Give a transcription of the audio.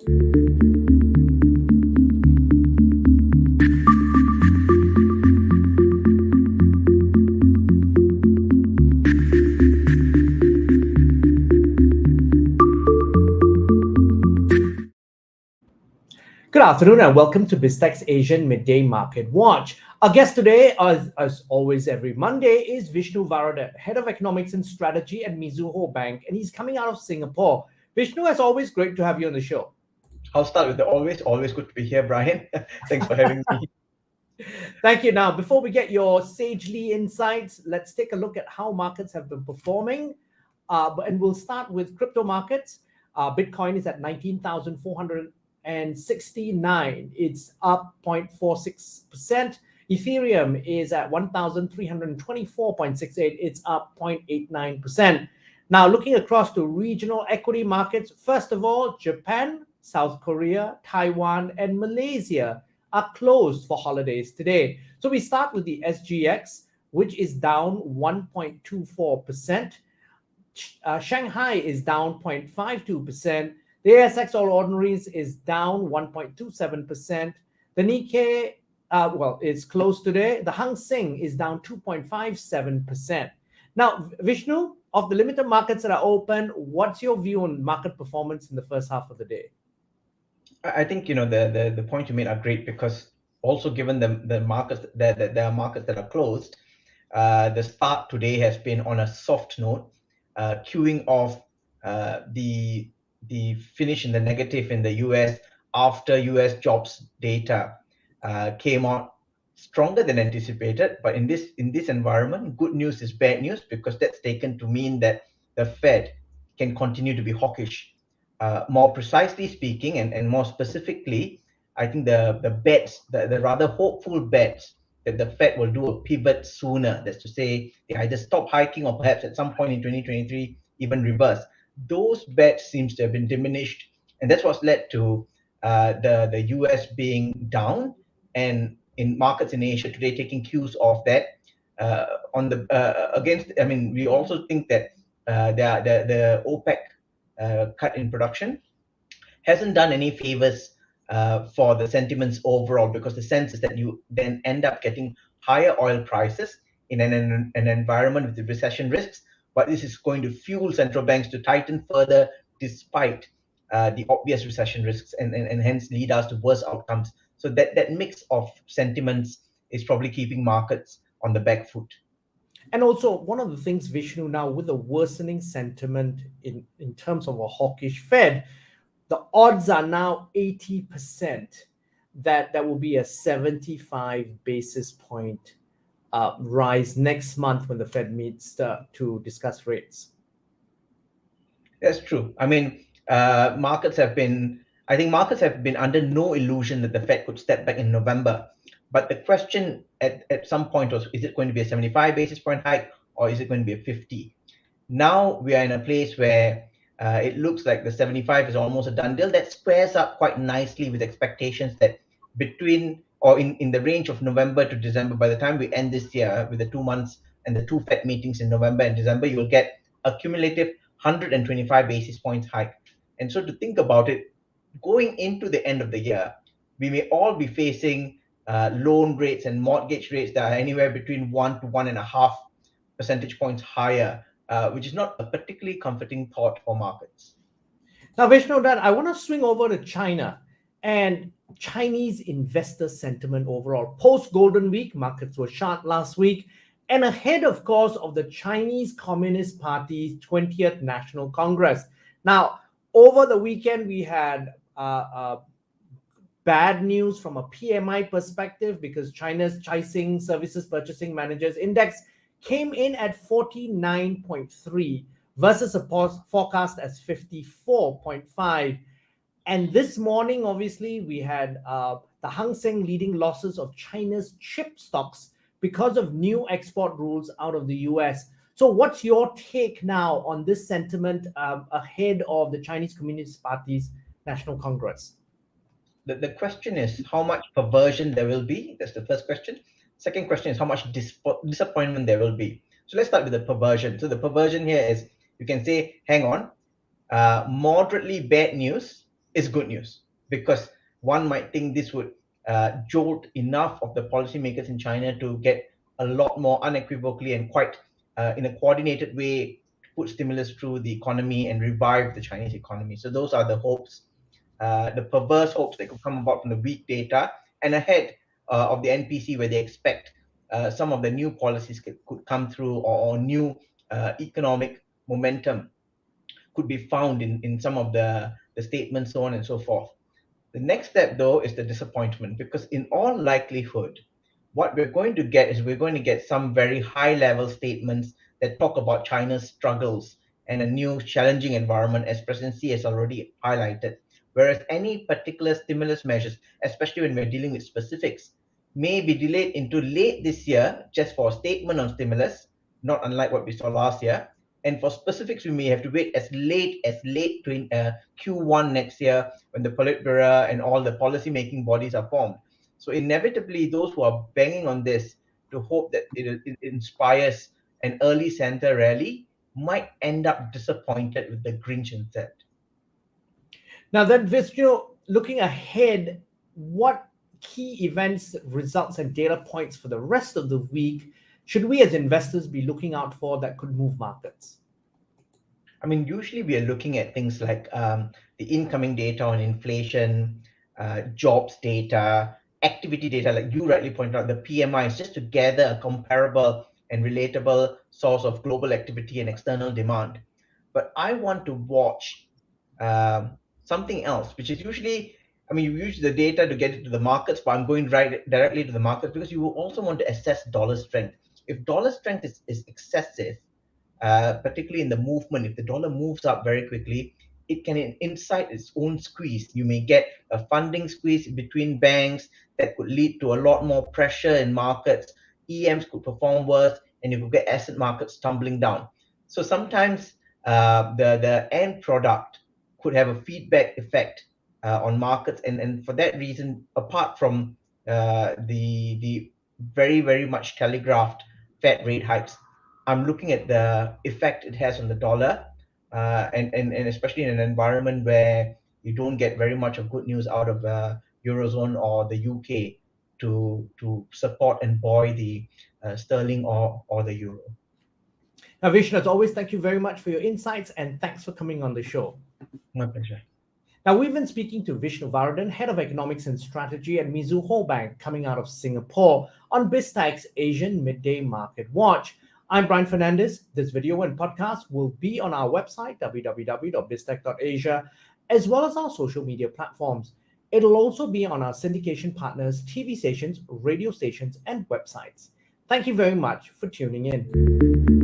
Good afternoon and welcome to BizTech's Asian Midday Market Watch. Our guest today, as always every Monday, is Vishnu Varathan, Head of Economics and Strategy at Mizuho Bank, and he's coming out of Singapore. Vishnu, as always, great to have you on the show. I'll start with the always good to be here, Brian. Thanks for having me. Thank you. Now, before we get your sagely insights, let's take a look at how markets have been performing. And we'll start with crypto markets. Bitcoin is at 19,469. It's up 0.46%. Ethereum is at 1,324.68. It's up 0.89%. Now, looking across to regional equity markets, first of all, Japan, South Korea, Taiwan, and Malaysia are closed for holidays today. So we start with the SGX, which is down 1.24%. Shanghai is down 0.52%. The ASX All Ordinaries is down 1.27%. The Nikkei, it's closed today. The Hang Seng is down 2.57%. Now, Vishnu, of the limited markets that are open, what's your view on market performance in the first half of the day? I think the point you made are great, because also given the markets that there are markets that are closed, the start today has been on a soft note, queuing off the finish in the negative in the US after US jobs data came out stronger than anticipated. But in this environment, good news is bad news, because that's taken to mean that the Fed can continue to be hawkish. More precisely speaking, and more specifically, I think the bets, the rather hopeful bets that the Fed will do a pivot sooner. That's to say, they either stop hiking or perhaps at some point in 2023 even reverse. Those bets seems to have been diminished, and that's what's led to the US being down, and in markets in Asia today taking cues of that. On the against, I mean, we also think that the OPEC cut in production hasn't done any favors for the sentiments overall, because the sense is that you then end up getting higher oil prices in an environment with the recession risks. But this is going to fuel central banks to tighten further, despite the obvious recession risks, and hence lead us to worse outcomes. So that mix of sentiments is probably keeping markets on the back foot. And also, one of the things, Vishnu, now with the worsening sentiment in terms of a hawkish Fed, the odds are now 80% that there will be a 75 basis point rise next month when the Fed meets to discuss rates. That's true. I mean, markets have been under no illusion that the Fed could step back in November. But the question at some point was, is it going to be a 75 basis point hike, or is it going to be a 50? Now we are in a place where it looks like the 75 is almost a done deal. That squares up quite nicely with expectations that between or in the range of November to December, by the time we end this year with the 2 months and the two Fed meetings in November and December, you will get a cumulative 125 basis points hike. And so to think about it, going into the end of the year, we may all be facing loan rates and mortgage rates that are anywhere between 1 to 1.5 percentage points higher, which is not a particularly comforting thought for markets. Now, Vishnu, I want to swing over to China and Chinese investor sentiment overall. Post-Golden Week, markets were short last week, and ahead, of course, of the Chinese Communist Party's 20th National Congress. Now, over the weekend, we had bad news from a PMI perspective, because China's Caixin Services Purchasing Managers Index came in at 49.3 versus a forecast as 54.5. And this morning, obviously, we had the Hang Seng leading losses of China's chip stocks because of new export rules out of the US. So what's your take now on this sentiment ahead of the Chinese Communist Party's National Congress? The question is how much perversion there will be. That's the first question. Second question is how much disappointment there will be. So let's start with the perversion. So the perversion here is, you can say, hang on, moderately bad news is good news, because one might think this would jolt enough of the policymakers in China to get a lot more unequivocally and quite in a coordinated way to put stimulus through the economy and revive the Chinese economy. So those are the hopes, the perverse hopes that could come about from the weak data, and ahead of the NPC, where they expect some of the new policies could come through, or new economic momentum could be found in some of the statements, so on and so forth. The next step, though, is the disappointment, because in all likelihood, what we're going to get is we're going to get some very high level statements that talk about China's struggles and a new challenging environment, as President Xi has already highlighted. Whereas any particular stimulus measures, especially when we're dealing with specifics, may be delayed into late this year just for a statement on stimulus, not unlike what we saw last year. And for specifics, we may have to wait as late to Q1 next year, when the Politburo and all the policy-making bodies are formed. So inevitably, those who are banging on this to hope that it inspires an early Santa rally might end up disappointed with the Grinch instead. Now then, Vishnu, looking ahead, what key events, results, and data points for the rest of the week should we as investors be looking out for that could move markets? I mean, usually we are looking at things like the incoming data on inflation, jobs data, activity data, like you rightly pointed out, the PMIs, just to gather a comparable and relatable source of global activity and external demand. But I want to watch something else, which is usually, I mean, you use the data to get it to the markets, but I'm going directly to the markets because you will also want to assess dollar strength. If dollar strength is excessive, particularly in the movement, if the dollar moves up very quickly, it can incite its own squeeze. You may get a funding squeeze between banks that could lead to a lot more pressure in markets. EMs could perform worse, and you could get asset markets tumbling down. So sometimes the end product could have a feedback effect on markets, and for that reason, apart from the very much telegraphed Fed rate hikes, I'm looking at the effect it has on the dollar, and especially in an environment where you don't get very much of good news out of the Eurozone or the UK to support and buoy the sterling or the euro. Now, Vishnu, as always, thank you very much for your insights and thanks for coming on the show. My pleasure. Now, we've been speaking to Vishnu Varathan, Head of Economics and Strategy at Mizuho Bank, coming out of Singapore, on BizTech's Asian Midday Market Watch. I'm Brian Fernandez. This video and podcast will be on our website, www.biztech.asia, as well as our social media platforms. It'll also be on our syndication partners, TV stations, radio stations, and websites. Thank you very much for tuning in.